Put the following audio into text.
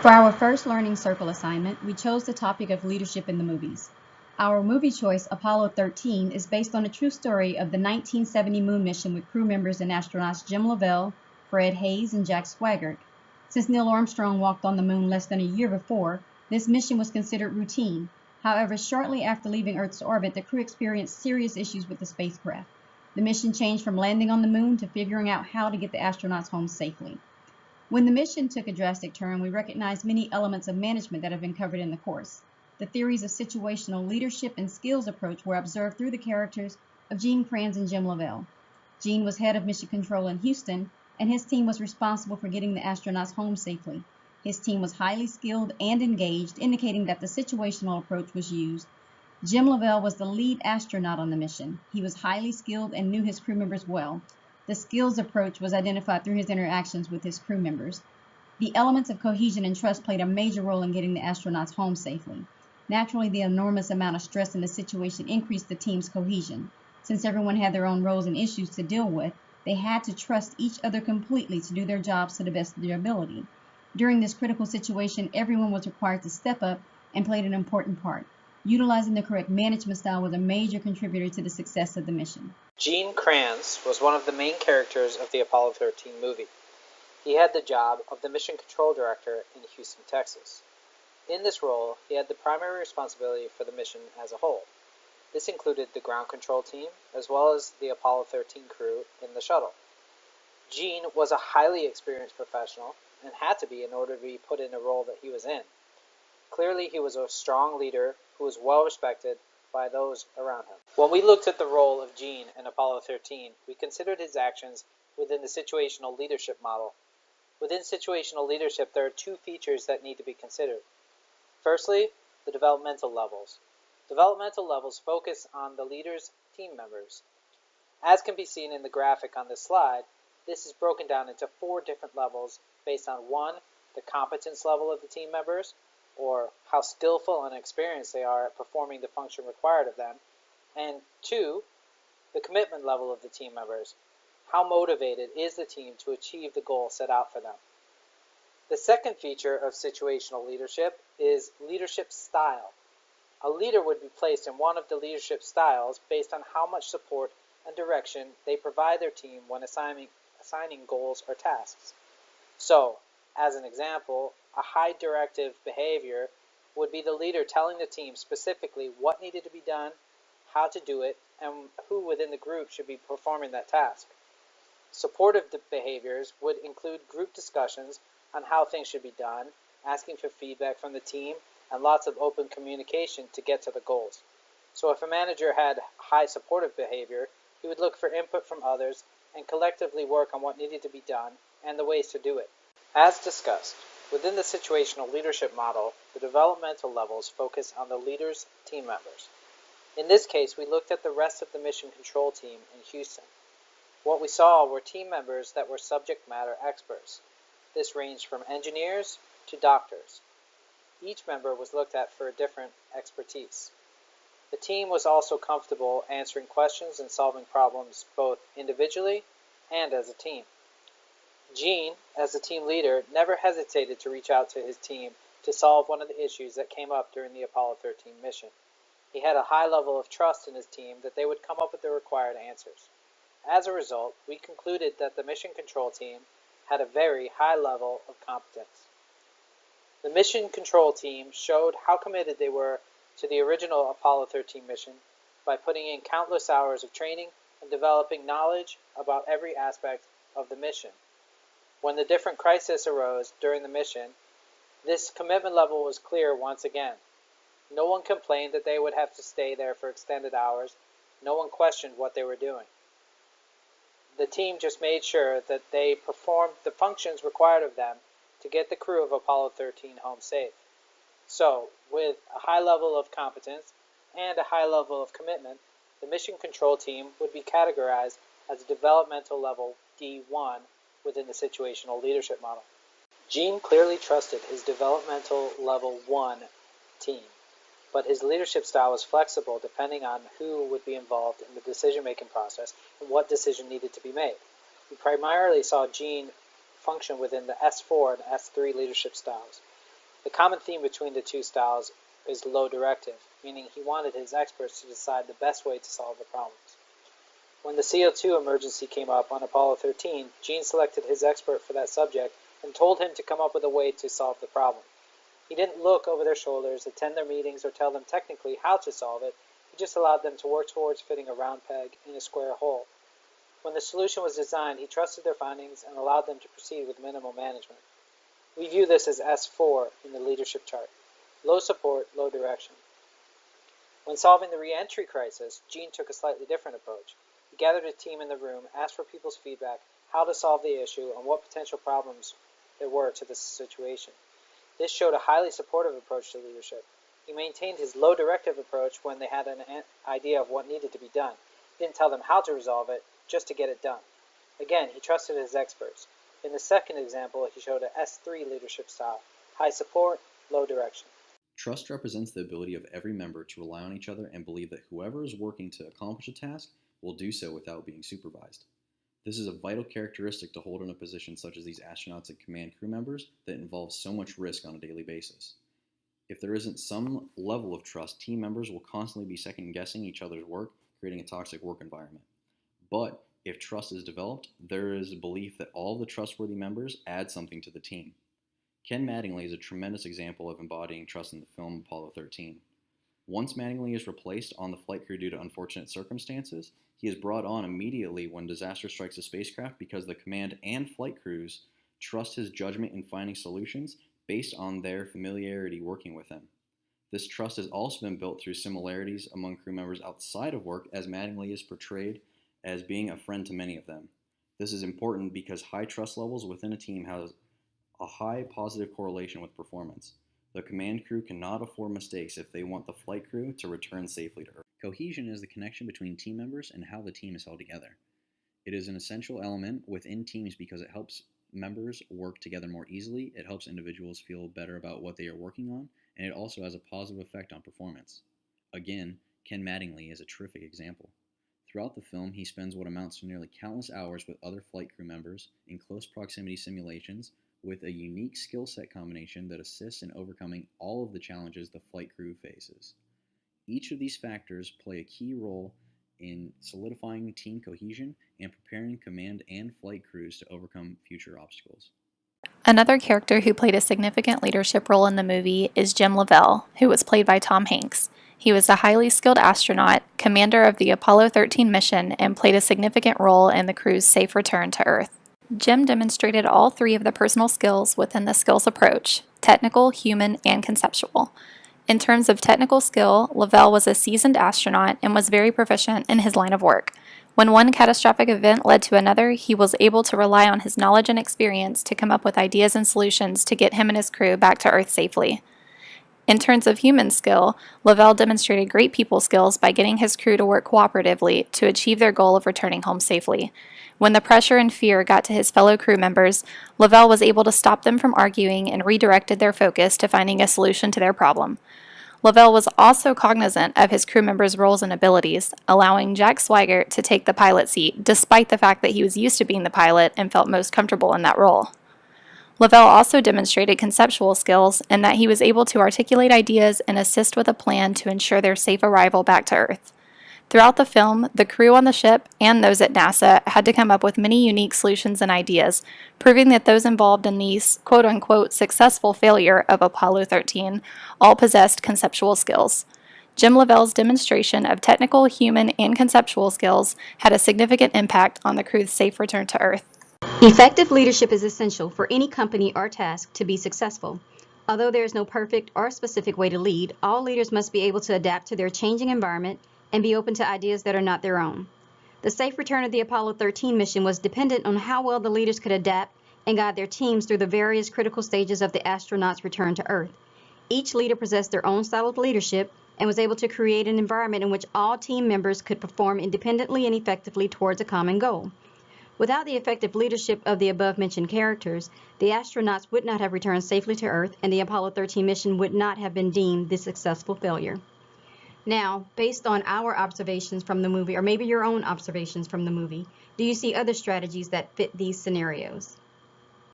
For our first Learning Circle assignment, we chose the topic of leadership in the movies. Our movie choice, Apollo 13, is based on a true story of the 1970 moon mission with crew members and astronauts Jim Lovell, Fred Haise, and Jack Swigert. Since Neil Armstrong walked on the moon less than a year before, this mission was considered routine. However, shortly after leaving Earth's orbit, the crew experienced serious issues with the spacecraft. The mission changed from landing on the moon to figuring out how to get the astronauts home safely. When the mission took a drastic turn, we recognized many elements of management that have been covered in the course. The theories of situational leadership and skills approach were observed through the characters of Gene Kranz and Jim Lovell. Gene was head of mission control in Houston, and his team was responsible for getting the astronauts home safely. His team was highly skilled and engaged, indicating that the situational approach was used. Jim Lovell was the lead astronaut on the mission. He was highly skilled and knew his crew members well. The skills approach was identified through his interactions with his crew members. The elements of cohesion and trust played a major role in getting the astronauts home safely. Naturally, the enormous amount of stress in the situation increased the team's cohesion. Since everyone had their own roles and issues to deal with, they had to trust each other completely to do their jobs to the best of their ability. During this critical situation, everyone was required to step up and played an important part. Utilizing the correct management style was a major contributor to the success of the mission. Gene Kranz was one of the main characters of the Apollo 13 movie. He had the job of the Mission Control Director in Houston, Texas. In this role, he had the primary responsibility for the mission as a whole. This included the ground control team, as well as the Apollo 13 crew in the shuttle. Gene was a highly experienced professional, and had to be in order to be put in a role that he was in. Clearly, he was a strong leader who was well respected by those around him. When we looked at the role of Gene in Apollo 13, we considered his actions within the situational leadership model. Within situational leadership, there are two features that need to be considered. Firstly, the developmental levels. Developmental levels focus on the leader's team members. As can be seen in the graphic on this slide, this is broken down into 4 different levels based on 1, the competence level of the team members, or how skillful and experienced they are at performing the function required of them, and 2, the commitment level of the team members. How motivated is the team to achieve the goal set out for them? The second feature of situational leadership is leadership style. A leader would be placed in one of the leadership styles based on how much support and direction they provide their team when assigning goals or tasks. So, as an example, a high directive behavior would be the leader telling the team specifically what needed to be done, how to do it, and who within the group should be performing that task. Supportive behaviors would include group discussions on how things should be done, asking for feedback from the team, and lots of open communication to get to the goals. So if a manager had high supportive behavior, he would look for input from others and collectively work on what needed to be done and the ways to do it. As discussed, within the situational leadership model, the developmental levels focus on the leader's team members. In this case, we looked at the rest of the mission control team in Houston. What we saw were team members that were subject matter experts. This ranged from engineers to doctors. Each member was looked at for a different expertise. The team was also comfortable answering questions and solving problems both individually and as a team. Gene, as the team leader, never hesitated to reach out to his team to solve one of the issues that came up during the Apollo 13 mission. He had a high level of trust in his team that they would come up with the required answers. As a result, we concluded that the mission control team had a very high level of competence. The mission control team showed how committed they were to the original Apollo 13 mission by putting in countless hours of training and developing knowledge about every aspect of the mission. When the different crises arose during the mission, this commitment level was clear once again. No one complained that they would have to stay there for extended hours. No one questioned what they were doing. The team just made sure that they performed the functions required of them to get the crew of Apollo 13 home safe. So, with a high level of competence and a high level of commitment, the mission control team would be categorized as a developmental level D1 within the situational leadership model. Gene clearly trusted his developmental level 1 team, but his leadership style was flexible depending on who would be involved in the decision-making process and what decision needed to be made. We primarily saw Gene function within the S4 and S3 leadership styles. The common theme between the two styles is low directive, meaning he wanted his experts to decide the best way to solve the problems. When the CO2 emergency came up on Apollo 13, Gene selected his expert for that subject and told him to come up with a way to solve the problem. He didn't look over their shoulders, attend their meetings, or tell them technically how to solve it. He just allowed them to work towards fitting a round peg in a square hole. When the solution was designed, he trusted their findings and allowed them to proceed with minimal management. We view this as S4 in the leadership chart. Low support, low direction. When solving the re-entry crisis, Gene took a slightly different approach. He gathered a team in the room, asked for people's feedback, how to solve the issue, and what potential problems there were to the situation. This showed a highly supportive approach to leadership. He maintained his low directive approach when they had an idea of what needed to be done. He didn't tell them how to resolve it, just to get it done. Again, he trusted his experts. In the second example, he showed a S3 leadership style: high support, low direction. Trust represents the ability of every member to rely on each other and believe that whoever is working to accomplish a task will do so without being supervised. This is a vital characteristic to hold in a position such as these astronauts and command crew members that involves so much risk on a daily basis. If there isn't some level of trust, team members will constantly be second-guessing each other's work, creating a toxic work environment. But if trust is developed, there is a belief that all the trustworthy members add something to the team. Ken Mattingly is a tremendous example of embodying trust in the film Apollo 13. Once Mattingly is replaced on the flight crew due to unfortunate circumstances, he is brought on immediately when disaster strikes a spacecraft because the command and flight crews trust his judgment in finding solutions based on their familiarity working with him. This trust has also been built through similarities among crew members outside of work, as Mattingly is portrayed as being a friend to many of them. This is important because high trust levels within a team have a high positive correlation with performance. The command crew cannot afford mistakes if they want the flight crew to return safely to Earth. Cohesion is the connection between team members and how the team is held together. It is an essential element within teams because it helps members work together more easily, it helps individuals feel better about what they are working on, and it also has a positive effect on performance. Again, Ken Mattingly is a terrific example. Throughout the film, he spends what amounts to nearly countless hours with other flight crew members in close proximity simulations with a unique skill set combination that assists in overcoming all of the challenges the flight crew faces. Each of these factors play a key role in solidifying team cohesion and preparing command and flight crews to overcome future obstacles. Another character who played a significant leadership role in the movie is Jim Lovell, who was played by Tom Hanks. He was a highly skilled astronaut, commander of the Apollo 13 mission, and played a significant role in the crew's safe return to Earth. Jim demonstrated all three of the personal skills within the skills approach: technical, human, and conceptual. In terms of technical skill, Lovell was a seasoned astronaut and was very proficient in his line of work. When one catastrophic event led to another, he was able to rely on his knowledge and experience to come up with ideas and solutions to get him and his crew back to Earth safely. In terms of human skill, Lovell demonstrated great people skills by getting his crew to work cooperatively to achieve their goal of returning home safely. When the pressure and fear got to his fellow crew members, Lovell was able to stop them from arguing and redirected their focus to finding a solution to their problem. Lovell was also cognizant of his crew members' roles and abilities, allowing Jack Swigert to take the pilot seat, despite the fact that he was used to being the pilot and felt most comfortable in that role. Lovell also demonstrated conceptual skills in that he was able to articulate ideas and assist with a plan to ensure their safe arrival back to Earth. Throughout the film, the crew on the ship and those at NASA had to come up with many unique solutions and ideas, proving that those involved in the quote-unquote successful failure of Apollo 13 all possessed conceptual skills. Jim Lovell's demonstration of technical, human, and conceptual skills had a significant impact on the crew's safe return to Earth. Effective leadership is essential for any company or task to be successful. Although there is no perfect or specific way to lead, all leaders must be able to adapt to their changing environment and be open to ideas that are not their own. The safe return of the Apollo 13 mission was dependent on how well the leaders could adapt and guide their teams through the various critical stages of the astronauts' return to Earth. Each leader possessed their own style of leadership and was able to create an environment in which all team members could perform independently and effectively towards a common goal. Without the effective leadership of the above-mentioned characters, the astronauts would not have returned safely to Earth, and the Apollo 13 mission would not have been deemed the successful failure. Now, based on our observations from the movie, or maybe your own observations from the movie, do you see other strategies that fit these scenarios?